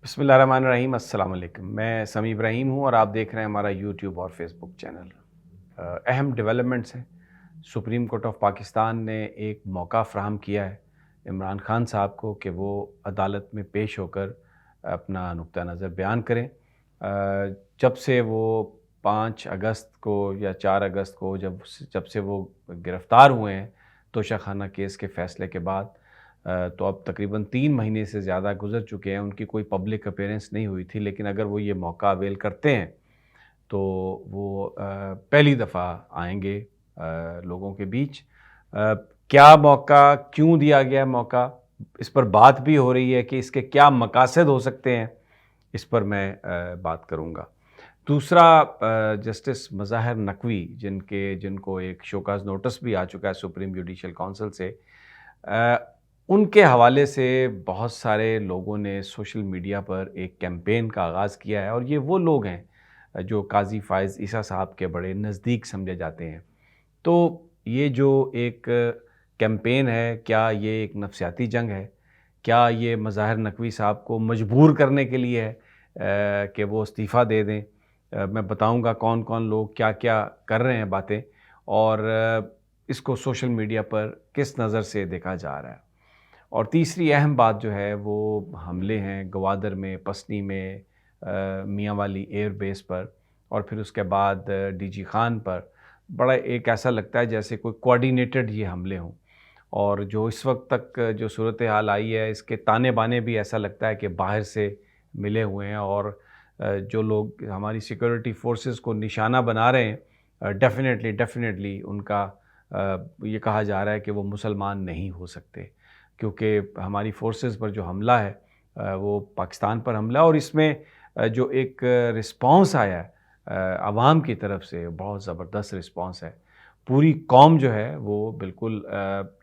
بسم اللہ الرحمن الرحیم۔ السلام علیکم، میں سمیع ابراہیم ہوں اور آپ دیکھ رہے ہیں ہمارا یوٹیوب اور فیس بک چینل۔ اہم ڈیولپمنٹس ہیں۔ سپریم کورٹ آف پاکستان نے ایک موقع فراہم کیا ہے عمران خان صاحب کو کہ وہ عدالت میں پیش ہو کر اپنا نقطہ نظر بیان کریں۔ جب سے وہ 5 اگست کو یا 4 اگست کو جب سے وہ گرفتار ہوئے ہیں توشہ خانہ کیس کے فیصلے کے بعد، تو اب تقریباً 3 مہینے سے زیادہ گزر چکے ہیں۔ ان کی کوئی پبلک اپیرنس نہیں ہوئی تھی، لیکن اگر وہ یہ موقع اویل کرتے ہیں تو وہ پہلی دفعہ آئیں گے لوگوں کے بیچ۔ کیا موقع، کیوں دیا گیا موقع، اس پر بات بھی ہو رہی ہے کہ اس کے کیا مقاصد ہو سکتے ہیں، اس پر میں بات کروں گا۔ دوسرا، جسٹس مظاہر نقوی جن کو ایک شوکاز نوٹس بھی آ چکا ہے سپریم جوڈیشل کونسل سے، ان کے حوالے سے بہت سارے لوگوں نے سوشل میڈیا پر ایک کیمپین کا آغاز کیا ہے، اور یہ وہ لوگ ہیں جو قاضی فائز عیسیٰ صاحب کے بڑے نزدیک سمجھے جاتے ہیں۔ تو یہ جو ایک کیمپین ہے، کیا یہ ایک نفسیاتی جنگ ہے؟ کیا یہ مظاہر نقوی صاحب کو مجبور کرنے کے لیے ہے کہ وہ استعفیٰ دے دیں؟ میں بتاؤں گا کون کون لوگ کیا کیا کر رہے ہیں باتیں، اور اس کو سوشل میڈیا پر کس نظر سے دیکھا جا رہا ہے۔ اور تیسری اہم بات جو ہے وہ حملے ہیں گوادر میں، پسنی میں، میاں والی ایئر بیس پر، اور پھر اس کے بعد ڈی جی خان پر۔ بڑا ایک ایسا لگتا ہے جیسے کوئی کوارڈینیٹڈ یہ حملے ہوں، اور جو اس وقت تک جو صورتحال آئی ہے اس کے تانے بانے بھی ایسا لگتا ہے کہ باہر سے ملے ہوئے ہیں، اور جو لوگ ہماری سیکورٹی فورسز کو نشانہ بنا رہے ہیں، ڈیفینیٹلی ان کا یہ کہا جا رہا ہے کہ وہ مسلمان نہیں ہو سکتے، کیونکہ ہماری فورسز پر جو حملہ ہے وہ پاکستان پر حملہ، اور اس میں جو ایک رسپانس آیا ہے عوام کی طرف سے، بہت زبردست رسپانس ہے۔ پوری قوم جو ہے وہ بالکل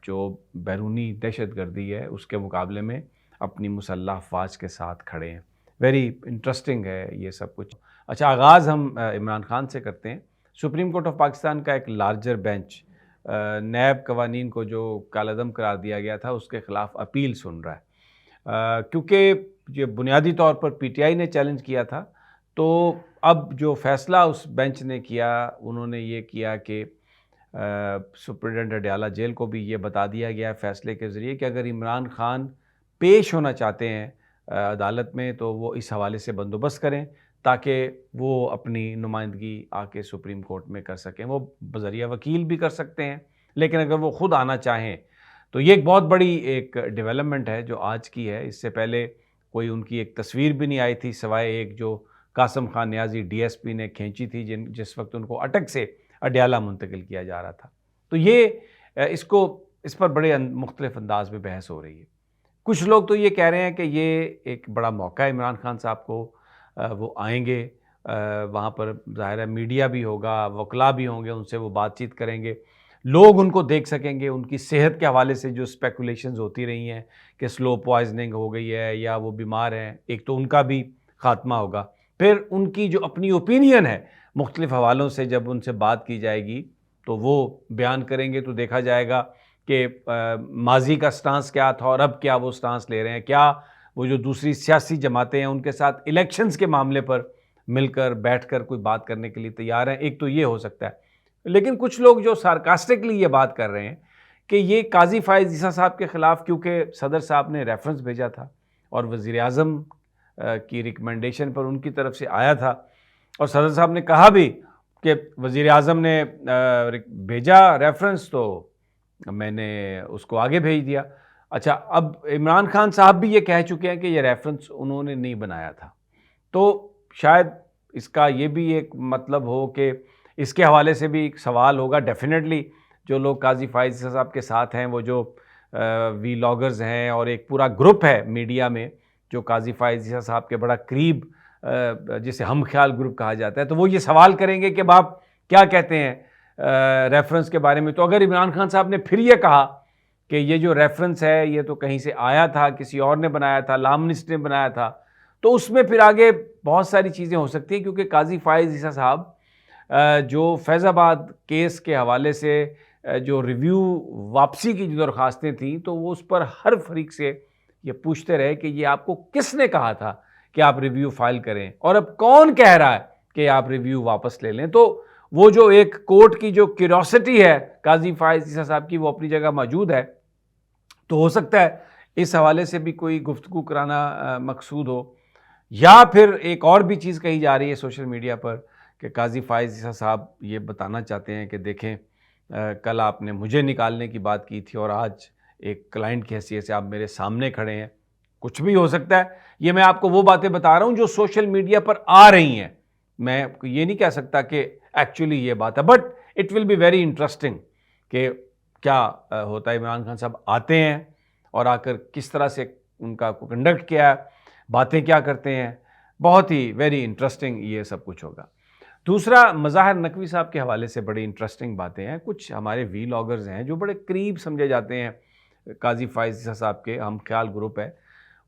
جو بیرونی دہشت گردی ہے اس کے مقابلے میں اپنی مسلح افواج کے ساتھ کھڑے ہیں۔ ویری انٹرسٹنگ ہے یہ سب کچھ۔ اچھا، آغاز ہم عمران خان سے کرتے ہیں۔ سپریم کورٹ آف پاکستان کا ایک لارجر بینچ نیب قوانین کو جو کالعدم قرار دیا گیا تھا اس کے خلاف اپیل سن رہا ہے، کیونکہ یہ بنیادی طور پر پی ٹی آئی نے چیلنج کیا تھا۔ تو اب جو فیصلہ اس بینچ نے کیا، انہوں نے یہ کیا کہ سپرنٹینڈنٹ اڈیالہ جیل کو بھی یہ بتا دیا گیا ہے فیصلے کے ذریعے کہ اگر عمران خان پیش ہونا چاہتے ہیں عدالت میں تو وہ اس حوالے سے بندوبست کریں تاکہ وہ اپنی نمائندگی آ کے سپریم کورٹ میں کر سکیں۔ وہ بذریعہ وکیل بھی کر سکتے ہیں، لیکن اگر وہ خود آنا چاہیں تو یہ ایک بہت بڑی ایک ڈیولپمنٹ ہے جو آج کی ہے۔ اس سے پہلے کوئی ان کی ایک تصویر بھی نہیں آئی تھی سوائے ایک جو قاسم خان نیازی ڈی ایس پی نے کھینچی تھی جس وقت ان کو اٹک سے اڈیالہ منتقل کیا جا رہا تھا۔ تو یہ اس پر بڑے مختلف انداز میں بحث ہو رہی ہے۔ کچھ لوگ تو یہ کہہ رہے ہیں کہ یہ ایک بڑا موقع ہے عمران خان صاحب کو، وہ آئیں گے، وہاں پر ظاہر ہے میڈیا بھی ہوگا، وکلاء بھی ہوں گے، ان سے وہ بات چیت کریں گے، لوگ ان کو دیکھ سکیں گے۔ ان کی صحت کے حوالے سے جو اسپیکولیشنز ہوتی رہی ہیں کہ سلو پوائزننگ ہو گئی ہے یا وہ بیمار ہیں، ایک تو ان کا بھی خاتمہ ہوگا۔ پھر ان کی جو اپنی اوپینین ہے مختلف حوالوں سے جب ان سے بات کی جائے گی تو وہ بیان کریں گے، تو دیکھا جائے گا کہ ماضی کا سٹانس کیا تھا اور اب کیا وہ سٹانس لے رہے ہیں۔ کیا وہ جو دوسری سیاسی جماعتیں ہیں ان کے ساتھ الیکشنز کے معاملے پر مل کر بیٹھ کر کوئی بات کرنے کے لیے تیار ہیں؟ ایک تو یہ ہو سکتا ہے۔ لیکن کچھ لوگ جو سارکاسٹکلی یہ بات کر رہے ہیں کہ یہ قاضی فائز عیسیٰ صاحب کے خلاف، کیونکہ صدر صاحب نے ریفرنس بھیجا تھا اور وزیر اعظم کی ریکمنڈیشن پر ان کی طرف سے آیا تھا، اور صدر صاحب نے کہا بھی کہ وزیر اعظم نے بھیجا ریفرنس تو میں نے اس کو آگے بھیج دیا۔ اچھا، اب عمران خان صاحب بھی یہ کہہ چکے ہیں کہ یہ ریفرنس انہوں نے نہیں بنایا تھا، تو شاید اس کا یہ بھی ایک مطلب ہو کہ اس کے حوالے سے بھی ایک سوال ہوگا۔ ڈیفینیٹلی جو لوگ قاضی فائز عیسیٰ صاحب کے ساتھ ہیں، وہ جو وی لاگرز ہیں اور ایک پورا گروپ ہے میڈیا میں جو قاضی فائز عیسیٰ صاحب کے بڑا قریب، جسے ہم خیال گروپ کہا جاتا ہے، تو وہ یہ سوال کریں گے کہ آپ کیا کہتے ہیں ریفرنس کے بارے میں۔ تو اگر عمران خان صاحب نے پھر یہ کہا کہ یہ جو ریفرنس ہے یہ تو کہیں سے آیا تھا، کسی اور نے بنایا تھا، لامنسٹ نے بنایا تھا، تو اس میں پھر آگے بہت ساری چیزیں ہو سکتی ہیں، کیونکہ قاضی فائز عیسیٰ صاحب جو فیض آباد کیس کے حوالے سے جو ریویو واپسی کی جو درخواستیں تھیں، تو وہ اس پر ہر فریق سے یہ پوچھتے رہے کہ یہ آپ کو کس نے کہا تھا کہ آپ ریویو فائل کریں، اور اب کون کہہ رہا ہے کہ آپ ریویو واپس لے لیں؟ تو وہ جو ایک کورٹ کی جو کیوریوسٹی ہے قاضی فائز عیسیٰ صاحب کی، وہ اپنی جگہ موجود ہے. تو ہو سکتا ہے اس حوالے سے بھی کوئی گفتگو کرانا مقصود ہو، یا پھر ایک اور بھی چیز کہی جا رہی ہے سوشل میڈیا پر کہ قاضی فائز عیسیٰ صاحب یہ بتانا چاہتے ہیں کہ دیکھیں کل آپ نے مجھے نکالنے کی بات کی تھی اور آج ایک کلائنٹ کی حیثیت سے آپ میرے سامنے کھڑے ہیں. کچھ بھی ہو سکتا ہے. یہ میں آپ کو وہ باتیں بتا رہا ہوں جو سوشل میڈیا پر آ رہی ہیں. میں یہ نہیں کہہ سکتا کہ ایکچولی یہ بات ہے، but it will be very interesting کہ کیا ہوتا ہے. عمران خان صاحب آتے ہیں اور آ کر کس طرح سے ان کا کنڈکٹ کیا ہے، باتیں کیا کرتے ہیں. بہت ہی ویری انٹرسٹنگ یہ سب کچھ ہوگا. دوسرا، مظاہر نقوی صاحب کے حوالے سے بڑی انٹرسٹنگ باتیں ہیں. کچھ ہمارے وی لاگرز ہیں جو بڑے قریب سمجھے جاتے ہیں قاضی فائز عیسیٰ صاحب کے، ہم خیال گروپ ہے.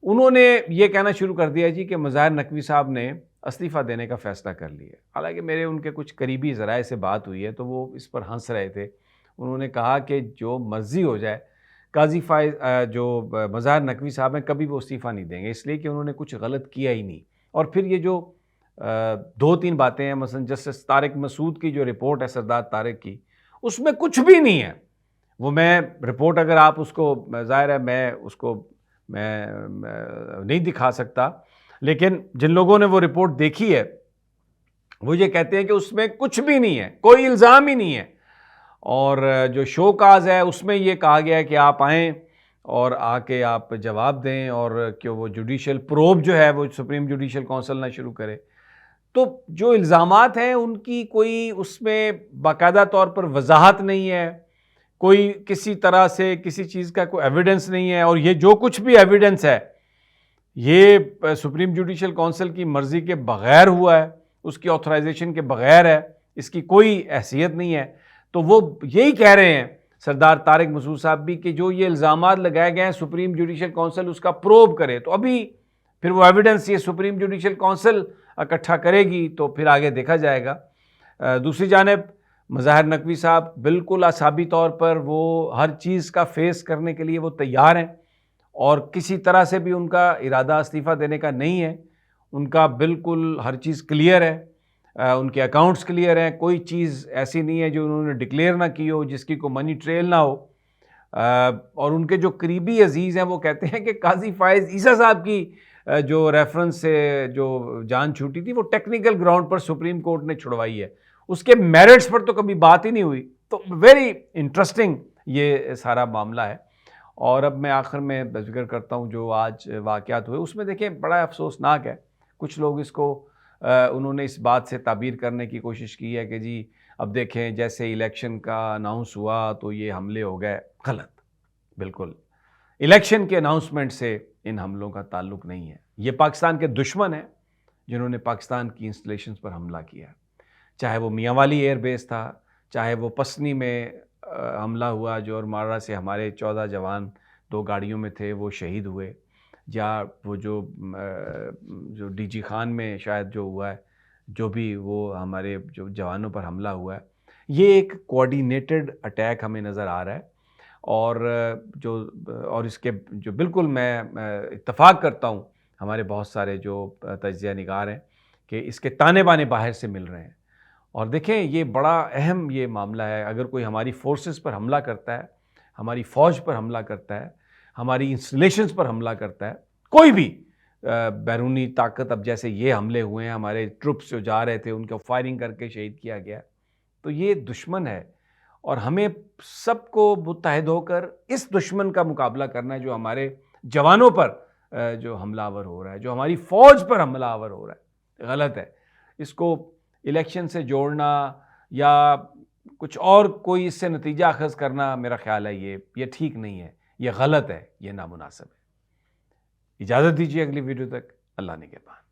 انہوں نے یہ کہنا شروع کر دیا جی کہ مظاہر نقوی صاحب نے استعفیٰ دینے کا فیصلہ کر لیا. حالانکہ میرے ان کے کچھ قریبی ذرائع سے بات ہوئی ہے تو وہ اس پر ہنس رہے تھے. انہوں نے کہا کہ جو مرضی ہو جائے قاضی فائز جو مظاہر نقوی صاحب ہیں کبھی وہ استعفیٰ نہیں دیں گے، اس لیے کہ انہوں نے کچھ غلط کیا ہی نہیں. اور پھر یہ جو دو تین باتیں ہیں، مثلا جسٹس طارق مسعود کی جو رپورٹ ہے سردار طارق کی، اس میں کچھ بھی نہیں ہے. وہ میں رپورٹ اگر آپ اس کو، ظاہر ہے میں اس کو میں نہیں دکھا سکتا، لیکن جن لوگوں نے وہ رپورٹ دیکھی ہے وہ یہ کہتے ہیں کہ اس میں کچھ بھی نہیں ہے، کوئی الزام ہی نہیں ہے. اور جو شو کاز ہے اس میں یہ کہا گیا ہے کہ آپ آئیں اور آ کے آپ جواب دیں اور کہ وہ جوڈیشل پروب جو ہے وہ سپریم جوڈیشل کونسل نہ شروع کرے. تو جو الزامات ہیں ان کی کوئی اس میں باقاعدہ طور پر وضاحت نہیں ہے، کوئی کسی طرح سے کسی چیز کا کوئی ایویڈنس نہیں ہے. اور یہ جو کچھ بھی ایویڈنس ہے یہ سپریم جوڈیشل کونسل کی مرضی کے بغیر ہوا ہے، اس کی آتھرائزیشن کے بغیر ہے، اس کی کوئی حیثیت نہیں ہے. تو وہ یہی کہہ رہے ہیں سردار طارق مسعود صاحب بھی کہ جو یہ الزامات لگائے گئے ہیں سپریم جوڈیشل کونسل اس کا پروب کرے. تو ابھی پھر وہ ایویڈنس یہ سپریم جوڈیشل کونسل اکٹھا کرے گی تو پھر آگے دیکھا جائے گا. دوسری جانب مظاہر نقوی صاحب بالکل اعصابی طور پر وہ ہر چیز کا فیس کرنے کے لیے وہ تیار ہیں، اور کسی طرح سے بھی ان کا ارادہ استعفیٰ دینے کا نہیں ہے. ان کا بالکل ہر چیز کلیئر ہے، ان کے اکاؤنٹس کلیئر ہیں، کوئی چیز ایسی نہیں ہے جو انہوں نے ڈکلیئر نہ کی ہو، جس کی کوئی منی ٹریل نہ ہو. اور ان کے جو قریبی عزیز ہیں وہ کہتے ہیں کہ قاضی فائز عیسیٰ صاحب کی جو ریفرنس سے جو جان چھوٹی تھی وہ ٹیکنیکل گراؤنڈ پر سپریم کورٹ نے چھڑوائی ہے، اس کے میرٹس پر تو کبھی بات ہی نہیں ہوئی. تو ویری انٹرسٹنگ یہ سارا معاملہ ہے. اور اب میں آخر میں ذکر کرتا ہوں جو آج واقعات ہوئے، اس میں دیکھیں بڑا افسوسناک ہے. کچھ لوگ اس کو انہوں نے اس بات سے تعبیر کرنے کی کوشش کی ہے کہ جی اب دیکھیں جیسے الیکشن کا اناؤنس ہوا تو یہ حملے ہو گئے. غلط، بالکل الیکشن کے اناؤنسمنٹ سے ان حملوں کا تعلق نہیں ہے. یہ پاکستان کے دشمن ہیں جنہوں نے پاکستان کی انسٹالیشنز پر حملہ کیا، چاہے وہ میاں والی ایئر بیس تھا، چاہے وہ پسنی میں حملہ ہوا جو اور مارا سے ہمارے 14 جوان 2 گاڑیوں میں تھے وہ شہید ہوئے، یا وہ جو ڈی جی خان میں شاید جو ہوا ہے، جو بھی وہ ہمارے جو جوانوں پر حملہ ہوا ہے، یہ ایک کوآرڈینیٹڈ اٹیک ہمیں نظر آ رہا ہے. اور اس کے جو بالکل میں اتفاق کرتا ہوں ہمارے بہت سارے جو تجزیہ نگار ہیں کہ اس کے تانے بانے باہر سے مل رہے ہیں. اور دیکھیں یہ بڑا اہم یہ معاملہ ہے. اگر کوئی ہماری فورسز پر حملہ کرتا ہے، ہماری فوج پر حملہ کرتا ہے، ہماری انسٹالیشنز پر حملہ کرتا ہے، کوئی بھی بیرونی طاقت، اب جیسے یہ حملے ہوئے ہیں ہمارے ٹروپس جو جا رہے تھے ان کو فائرنگ کر کے شہید کیا گیا، تو یہ دشمن ہے. اور ہمیں سب کو متحد ہو کر اس دشمن کا مقابلہ کرنا ہے جو ہمارے جوانوں پر جو حملہ آور ہو رہا ہے، جو ہماری فوج پر حملہ آور ہو رہا ہے. غلط ہے. اس کو الیکشن سے جوڑنا یا کچھ اور کوئی اس سے نتیجہ اخذ کرنا میرا خیال ہے یہ ٹھیک نہیں ہے، یہ غلط ہے، یہ نامناسب ہے. اجازت دیجیے اگلی ویڈیو تک. اللہ نگہبان.